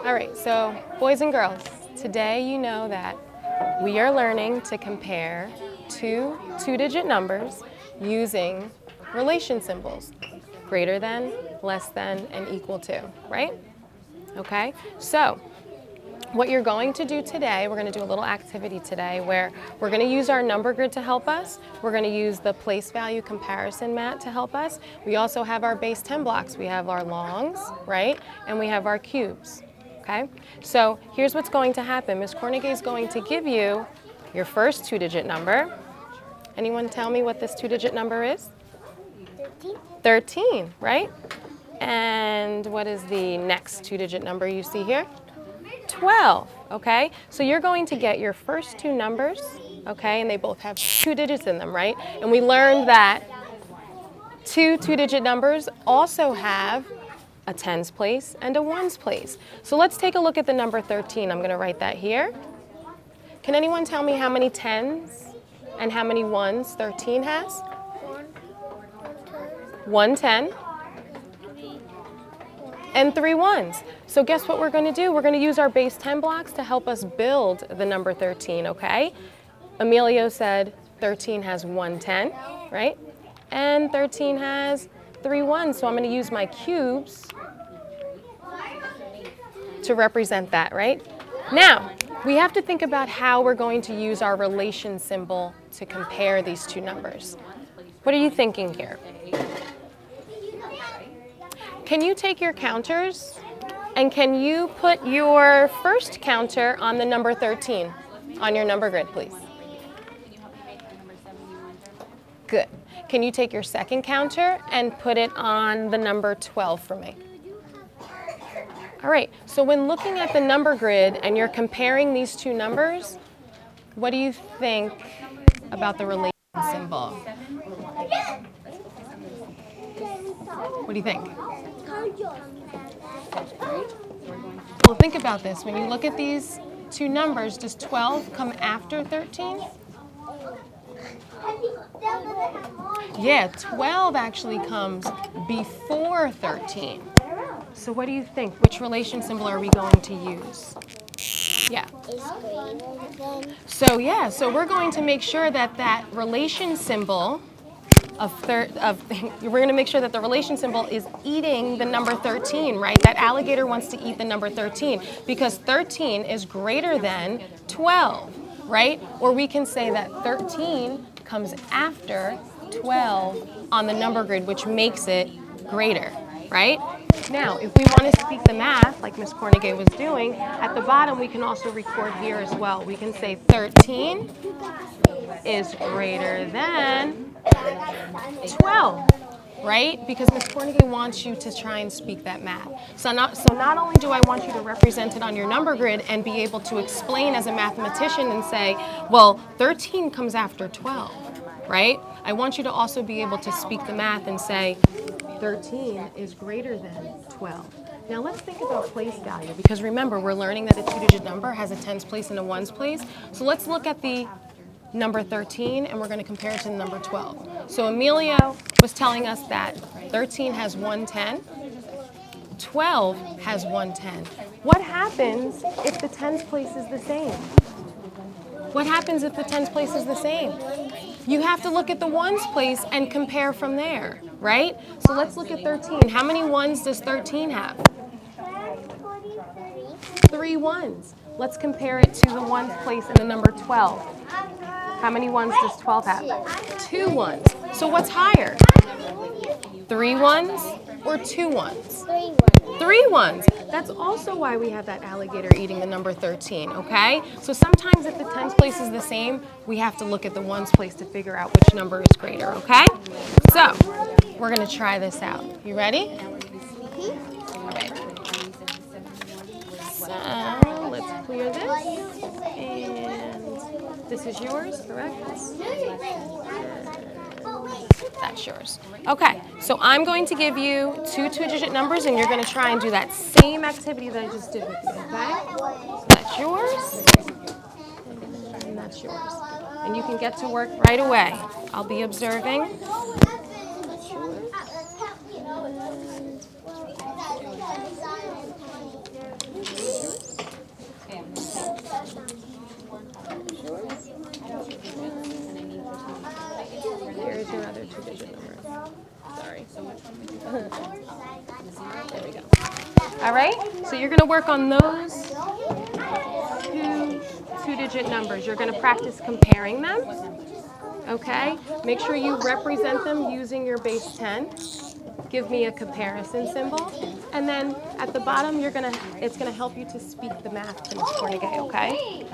All right, so boys and girls, today you know that we are learning to compare two-digit numbers using relation symbols, greater than, less than, and equal to, right? Okay, so what you're going to do today, we're going to do a little activity today where we're going to use our number grid to help us. We're going to use the place value comparison mat to help us. We also have our base 10 blocks. We have our longs, right? And we have our cubes, okay? So here's what's going to happen. Ms. Kornegay is going to give you your first two-digit number. Anyone tell me what this two-digit number is? 13. 13, right? And what is the next two-digit number you see here? 12, okay? So you're going to get your first two numbers, okay? And they both have two digits in them, right? And we learned that two-digit numbers also have a tens place and a ones place. So let's take a look at the number 13. I'm going to write that here. Can anyone tell me how many tens and how many ones 13 has? 1 10 and 3 ones. So guess what we're going to do? We're going to use our base 10 blocks to help us build the number 13, okay? Emilio said 13 has 1 10, right? And 13 has 3 ones, so I'm going to use my cubes to represent that, right? Now, we have to think about how we're going to use our relation symbol to compare these two numbers. What are you thinking here? Can you take your counters and can you put your first counter on the number 13 on your number grid, please? Good. Can you take your second counter and put it on the number 12 for me? All right, so when looking at the number grid and you're comparing these two numbers, what do you think about the relation symbol? What do you think? Well, think about this. When you look at these two numbers, does 12 come after 13? Yeah, 12 actually comes before 13. So what do you think? Which relation symbol are we going to use? Yeah. So we're going to make sure that that relation symbol we're going to make sure that the relation symbol is eating the number 13, right? That alligator wants to eat the number 13 because 13 is greater than 12, right? Or we can say that 13 comes after 12 on the number grid, which makes it greater, right? Now, if we want to speak the math, like Ms. Kornegay was doing, at the bottom we can also record here as well. We can say 13 is greater than 12, right? Because Ms. Kornegay wants you to try and speak that math. So not only do I want you to represent it on your number grid and be able to explain as a mathematician and say, well, 13 comes after 12, right? I want you to also be able to speak the math and say 13 is greater than 12. Now let's think about place value, because remember, we're learning that a two-digit number has a tens place and a ones place. So let's look at the number 13 and we're going to compare it to the number 12. So Emilio was telling us that 13 has 1 10, 12 has 1 10. What happens if the tens place is the same? What happens if the tens place is the same? You have to look at the ones place and compare from there, right? So let's look at 13. How many ones does 13 have? 3 ones. Let's compare it to the ones place in the number 12. How many ones does 12 have? 2 ones. So what's higher? 3 ones or 2 ones? 3 ones. That's also why we have that alligator eating the number 13, okay? So sometimes if the tens place is the same, we have to look at the ones place to figure out which number is greater, okay? So we're going to try this out. You ready? All right. So let's clear this. And this is yours, correct? That's yours. Okay, so I'm going to give you two-digit numbers, and you're going to try and do that same activity that I just did with you, okay? That's yours, and that's yours. And you can get to work right away. I'll be observing. That's yours. right? So you're going to work on those two-digit numbers. You're going to practice comparing them, okay? Make sure you represent them using your base 10. Give me a comparison symbol. And then at the bottom, it's gonna help you to speak the math to Ms. Kornegay, okay?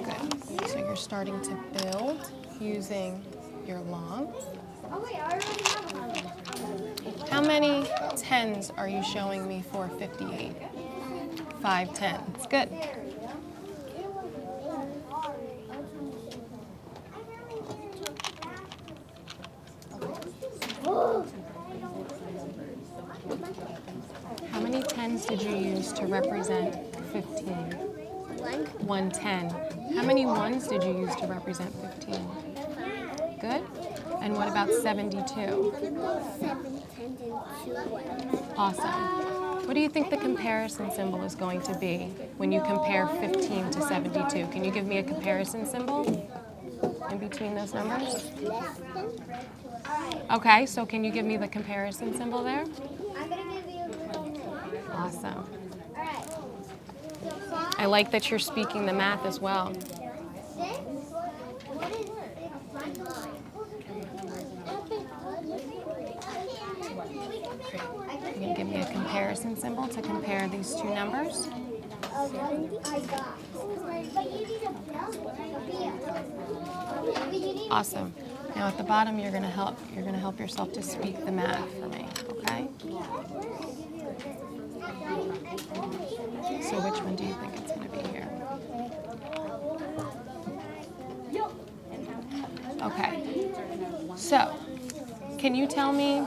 Good. So you're starting to build using your log. How many tens are you showing me for 58? 5 tens. Good. How many tens did you use to represent 15? 1 10. How many ones did you use to represent 15? Good. And what about 72? 7 tens and 2 ones. Awesome. What do you think the comparison symbol is going to be when you compare 15 to 72? Can you give me a comparison symbol in between those numbers? Less than. Okay, so can you give me the comparison symbol there? I'm going to give you a little more. Awesome. Alright. I like that you're speaking the math as well. 6? What is 6 minus 9? You can give me a comparison symbol to compare these two numbers. Awesome. Now at the bottom, you're going to help yourself to speak the math for me. Okay. So which one do you think it's going to be here? Okay. So can you tell me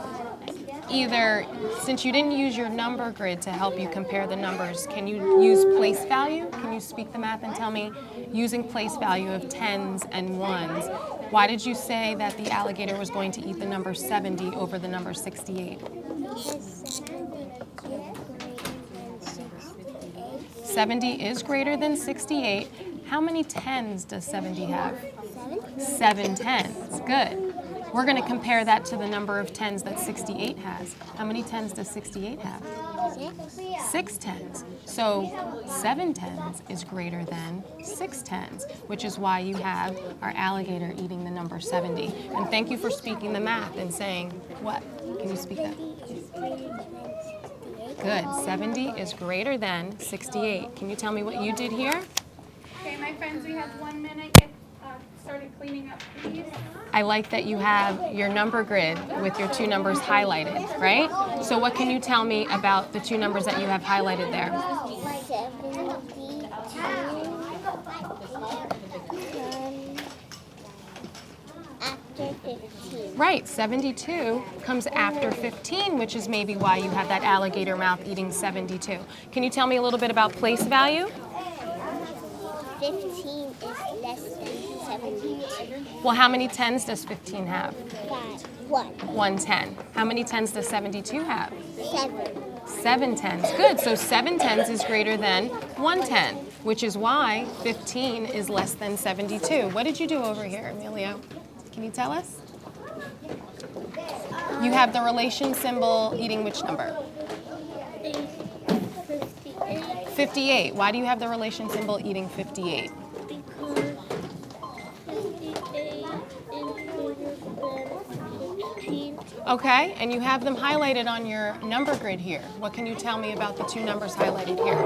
either, since you didn't use your number grid to help you compare the numbers, can you use place value? Can you speak the math and tell me, using place value of tens and ones, why did you say that the alligator was going to eat the number 70 over the number 68? 70 is greater than 68. How many tens does 70 have? 7 tens. Good. We're going to compare that to the number of tens that 68 has. How many tens does 68 have? 6 tens. So 7 tens is greater than 6 tens, which is why you have our alligator eating the number 70. And thank you for speaking the math and saying what? Can you speak that? Good. 70 is greater than 68. Can you tell me what you did here? Okay, my friends, we have 1 minute. Get started cleaning up, please. I like that you have your number grid with your two numbers highlighted, right? So what can you tell me about the two numbers that you have highlighted there? 72 after 15. Right, 72 comes after 15, which is maybe why you have that alligator mouth eating 72. Can you tell me a little bit about place value? 15 is less than 72. Well, how many tens does 15 have? 1. 1 10. How many tens does 72 have? 7. 7 tens. Good. So 7 tens is greater than 1 10, which is why 15 is less than 72. What did you do over here, Emilio? Can you tell us? You have the relation symbol eating which number? 58. 58. Why do you have the relation symbol eating 58? Because 58 is greater than 16. Okay, and you have them highlighted on your number grid here. What can you tell me about the two numbers highlighted here?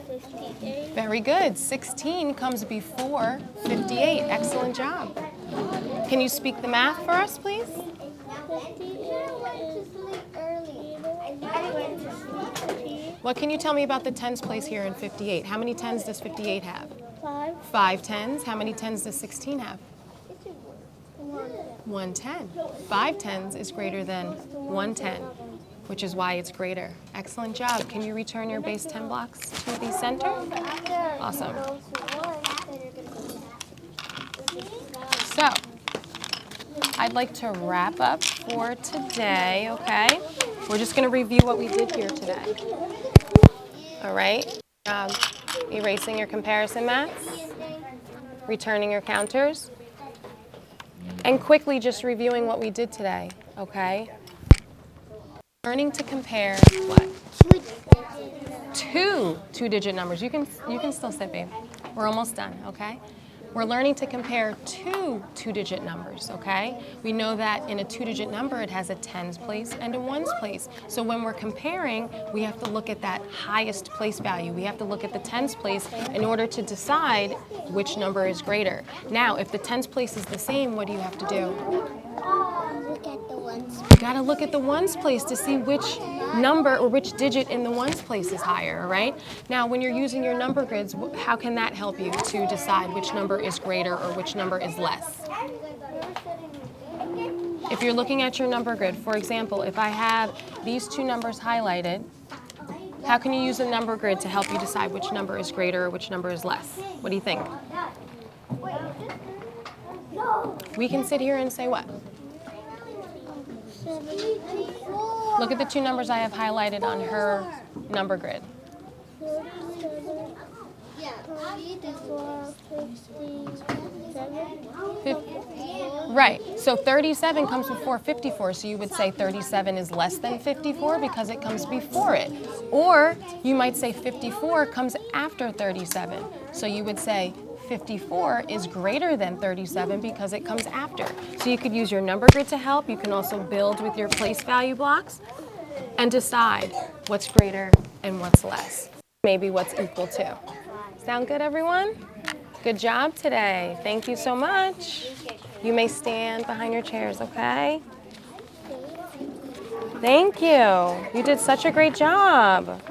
58. Very good. 16 comes before 58. Excellent job. Can you speak the math for us, please? 58 is 3. What can you tell me about the tens place here in 58? How many tens does 58 have? 5. 5 tens. How many tens does 16 have? 1 10. 5 tens is greater than 1 10, which is why it's greater. Excellent job. Can you return your base 10 blocks to the center? Awesome. So, I'd like to wrap up for today, okay? We're just going to review what we did here today. All right? Erasing your comparison mats, returning your counters, and quickly just reviewing what we did today, okay? Learning to compare what? Two-digit numbers. You can still sit, babe. We're almost done, okay? We're learning to compare two-digit numbers, okay? We know that in a two-digit number, it has a tens place and a ones place. So when we're comparing, we have to look at that highest place value. We have to look at the tens place in order to decide which number is greater. Now, if the tens place is the same, what do you have to do? Look at the ones. You gotta look at the ones place to see which number or which digit in the ones place is higher, right? Now, when you're using your number grids, how can that help you to decide which number is greater or which number is less? If you're looking at your number grid, for example, if I have these two numbers highlighted, how can you use a number grid to help you decide which number is greater or which number is less? What do you think? We can sit here and say what? Look at the two numbers I have highlighted on her number grid. 47, 54, 57. Right, so 37 comes before 54, so you would say 37 is less than 54 because it comes before it. Or you might say 54 comes after 37, so you would say 54 is greater than 37 because it comes after. So you could use your number grid to help. You can also build with your place value blocks and decide what's greater and what's less. Maybe what's equal to. Sound good, everyone? Good job today. Thank you so much. You may stand behind your chairs, okay? Thank you. You did such a great job.